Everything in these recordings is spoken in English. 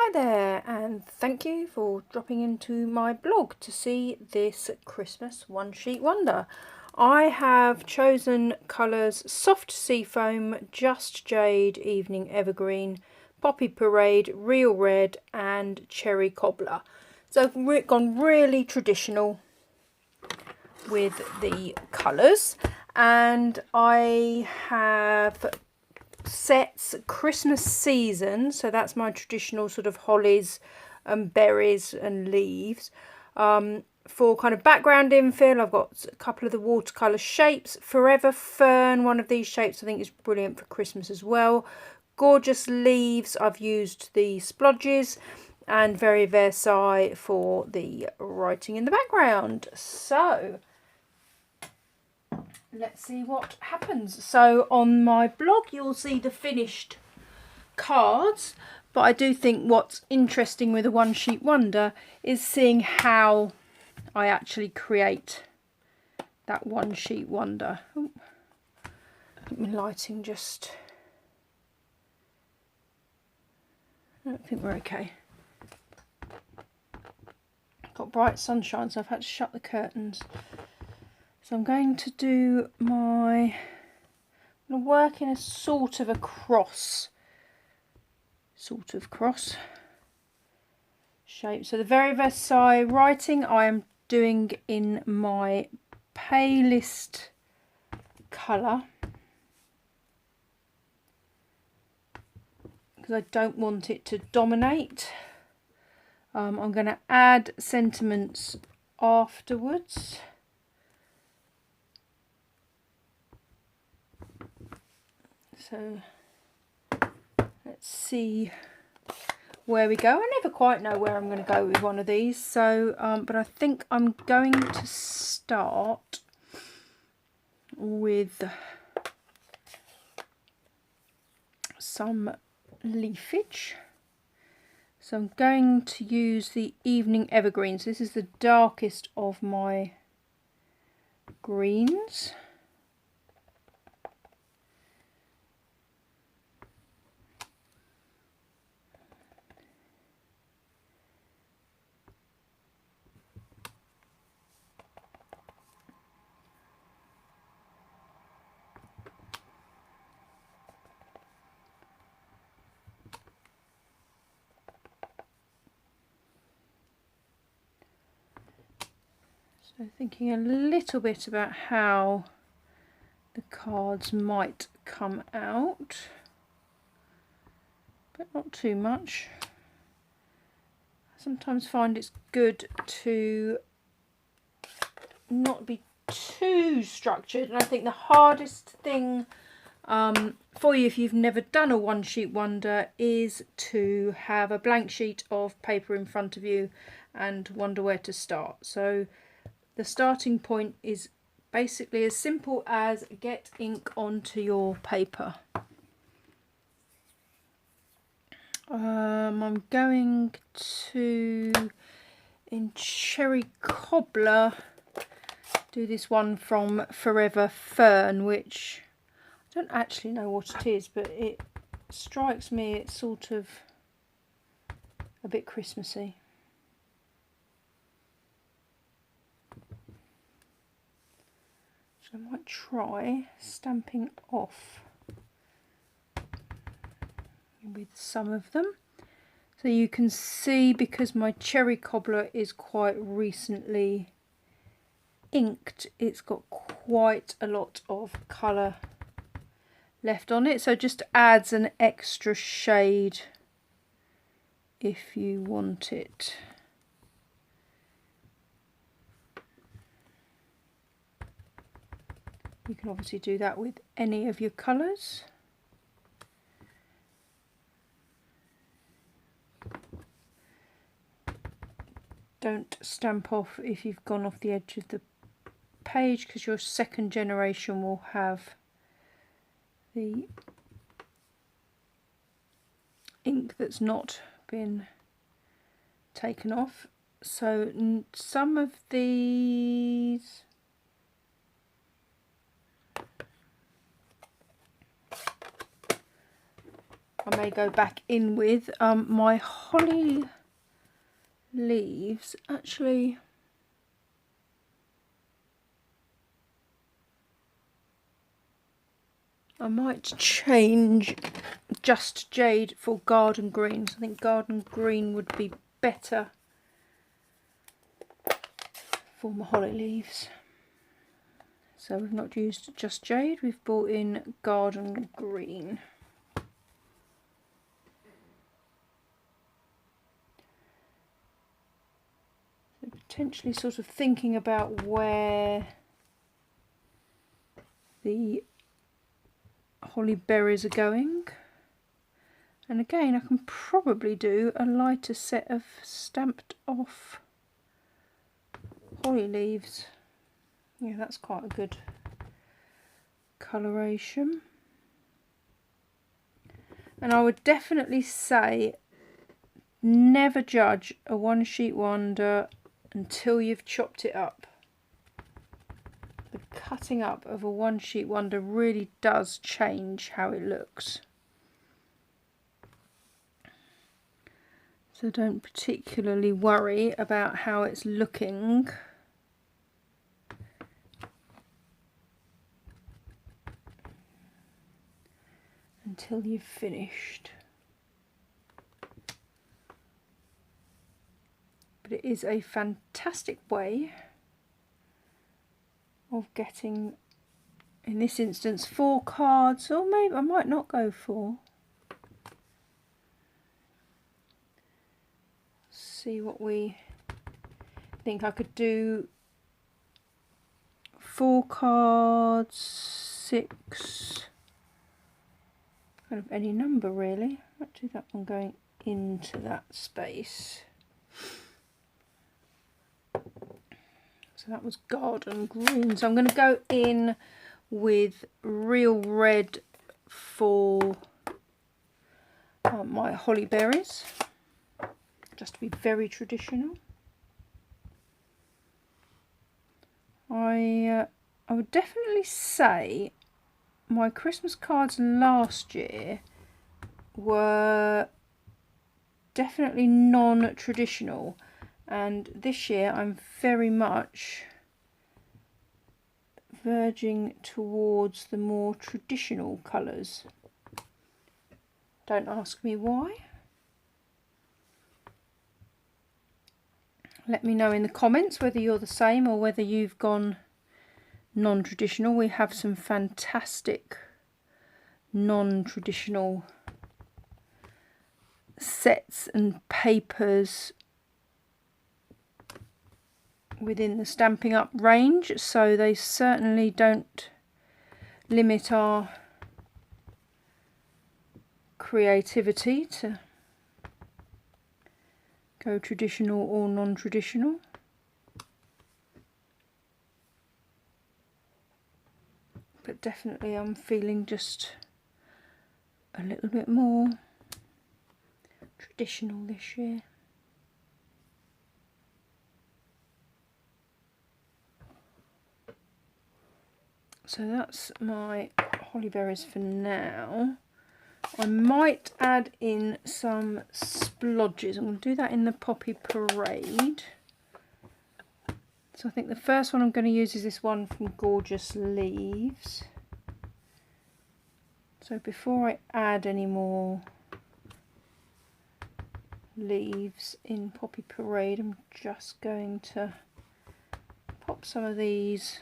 Hi there, and thank you for dropping into my blog to see this Christmas one sheet wonder. I have chosen colours Soft Seafoam, Just Jade, Evening Evergreen, Poppy Parade, Real Red and Cherry Cobbler. So I've gone really traditional with the colours, and I have sets Christmas season, so that's my traditional sort of hollies and berries and leaves. For kind of background infill, I've got a couple of the watercolour shapes. Forever Fern, one of these shapes I think is brilliant for Christmas as well. Gorgeous leaves, I've used the splodges, and Very Versailles for the writing in the background. So let's see what happens. So on my blog you'll see the finished cards, but I do think what's interesting with a one sheet wonder is seeing how I actually create that one sheet wonder. Ooh, I think my lighting just... I don't think we're okay. Got bright sunshine, so I've had to shut the curtains. So I'm going to do I'm going to work in a sort of cross shape. So the Very Versailles writing I am doing in my palest colour, because I don't want it to dominate. I'm going to add sentiments afterwards. So let's see where we go. I never quite know where I'm going to go with one of these. So, but I think I'm going to start with some leafage. So I'm going to use the Evening Evergreen. So this is the darkest of my greens. So thinking a little bit about how the cards might come out, but not too much. I sometimes find it's good to not be too structured, and I think the hardest thing for you if you've never done a one sheet wonder is to have a blank sheet of paper in front of you and wonder where to start. So the starting point is basically as simple as get ink onto your paper. I'm going to, in Cherry Cobbler, do this one from Forever Fern, which I don't actually know what it is, but it strikes me it's sort of a bit Christmassy. So I might try stamping off with some of them. So you can see, because my Cherry Cobbler is quite recently inked, it's got quite a lot of colour left on it, so just adds an extra shade if you want it. You can obviously do that with any of your colours. Don't stamp off if you've gone off the edge of the page, because your second generation will have the ink that's not been taken off. So some of these I may go back in with. My holly leaves, actually, I might change Just Jade for Garden Greens. I think Garden Green would be better for my holly leaves. So we've not used Just Jade, we've brought in Garden Green. So potentially sort of thinking about where the holly berries are going. And again, I can probably do a lighter set of stamped off holly leaves. Yeah, that's quite a good coloration. And I would definitely say never judge a one sheet wonder until you've chopped it up. The cutting up of a one sheet wonder really does change how it looks. So don't particularly worry about how it's looking until you've finished. But it is a fantastic way of getting, in this instance, 4 cards, or maybe I might not go 4. See what we think. I could do 4 cards, 6, kind of any number really. Might do that one going into that space. So that was Garden Green. So I'm going to go in with Real Red for my holly berries, just to be very traditional. I would definitely say my Christmas cards last year were definitely non-traditional, and this year I'm very much verging towards the more traditional colours. Don't ask me why. Let me know in the comments whether you're the same or whether you've gone non-traditional. We have some fantastic non-traditional sets and papers within the Stampin' Up range, so they certainly don't limit our creativity to go traditional or non-traditional. But definitely I'm feeling just a little bit more traditional this year. So that's my holly berries for now. I might add in some splodges. I'm going to do that in the Poppy Parade. So I think the first one I'm going to use is this one from Gorgeous Leaves. So before I add any more leaves in Poppy Parade, I'm just going to pop some of these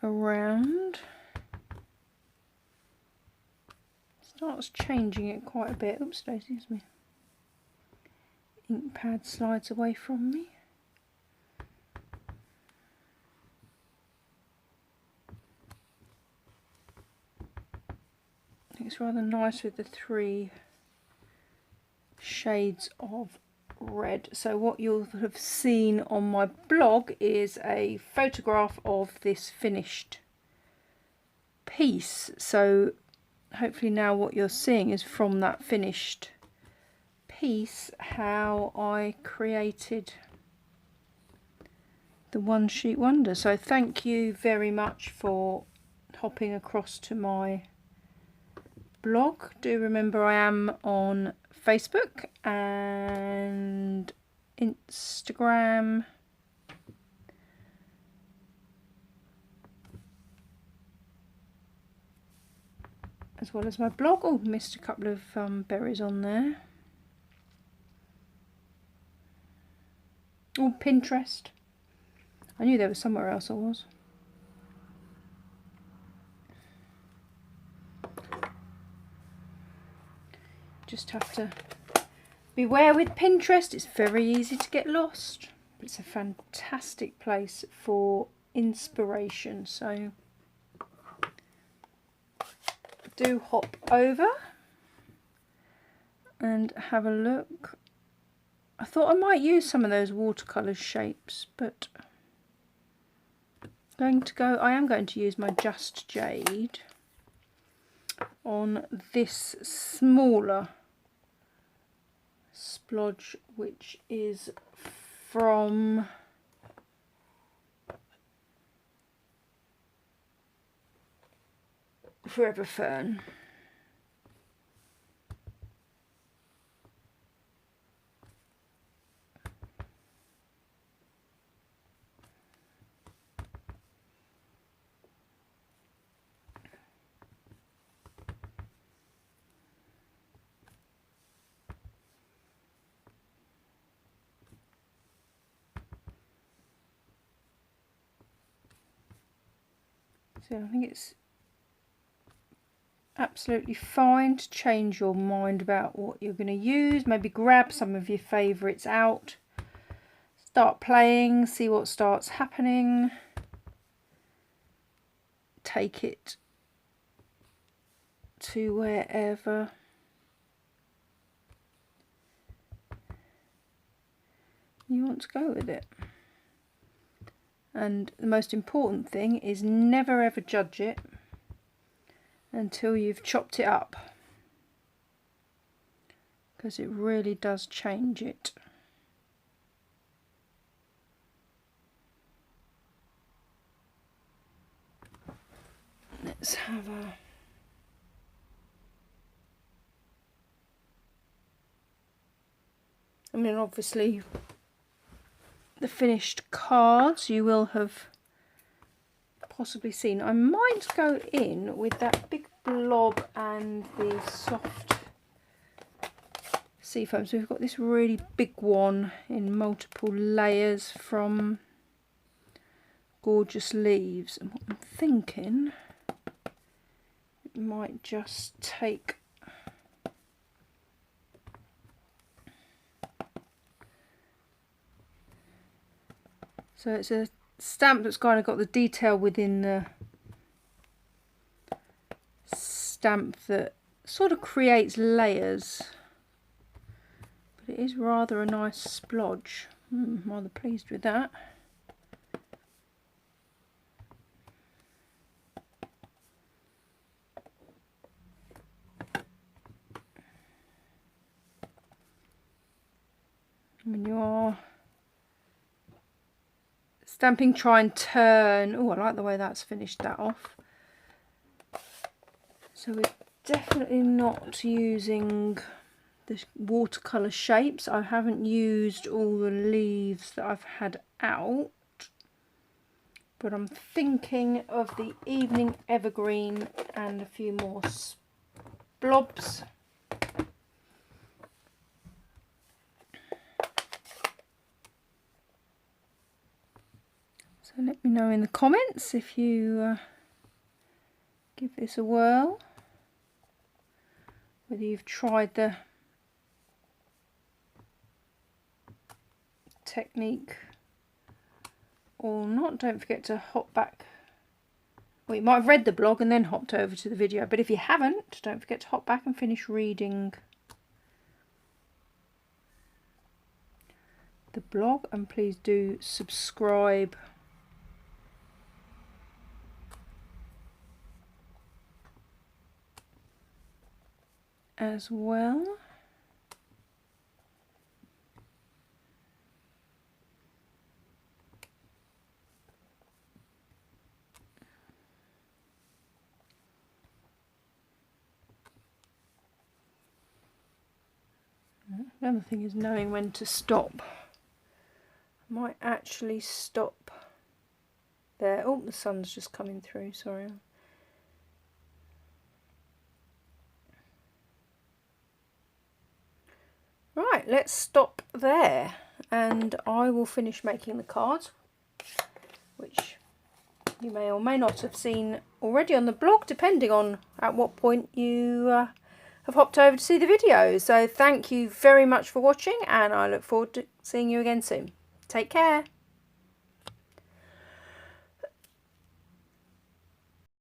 around. Starts changing it quite a bit. Oops, excuse me. Ink pad slides away from me. I think it's rather nice with the 3 shades of red. So what you'll have seen on my blog is a photograph of this finished piece. So hopefully now what you're seeing is from that finished piece how I created the one sheet wonder. So thank you very much for hopping across to my blog. Do remember I am on Facebook and Instagram, as well as my blog. Oh, missed a couple of berries on there. Oh, Pinterest. I knew there was somewhere else I was. Just have to beware with Pinterest. It's very easy to get lost. It's a fantastic place for inspiration. So do hop over and have a look. I thought I might use some of those watercolour shapes, but I am going to use my Just Jade on this smaller splodge, which is from Forever Fern. So I think it's absolutely fine to change your mind about what you're going to use. Maybe grab some of your favourites out, start playing, see what starts happening, take it to wherever you want to go with it. And the most important thing is never ever judge it until you've chopped it up, because it really does change it. Let's have a obviously the finished cards you will have possibly seen. I might go in with that big blob and the soft seafoam. So we've got this really big one in multiple layers from Gorgeous Leaves, and what I'm thinking, it might just take so it's a stamp that's kind of got the detail within the stamp that sort of creates layers, but it is rather a nice splodge. I'm rather pleased with that. When you are stamping, try and turn. Oh, I like the way that's finished that off. So we're definitely not using the watercolour shapes. I haven't used all the leaves that I've had out, but I'm thinking of the Evening Evergreen and a few more blobs. So let me know in the comments if you give this a whirl, whether you've tried the technique or not. Don't forget to hop back. Well, you might have read the blog and then hopped over to the video, but if you haven't, don't forget to hop back and finish reading the blog, and please do subscribe as well. The other thing is knowing when to stop. I might actually stop there. Oh, the sun's just coming through, sorry. Right, let's stop there and I will finish making the cards, which you may or may not have seen already on the blog, depending on at what point you have hopped over to see the video. So thank you very much for watching, and I look forward to seeing you again soon. Take care.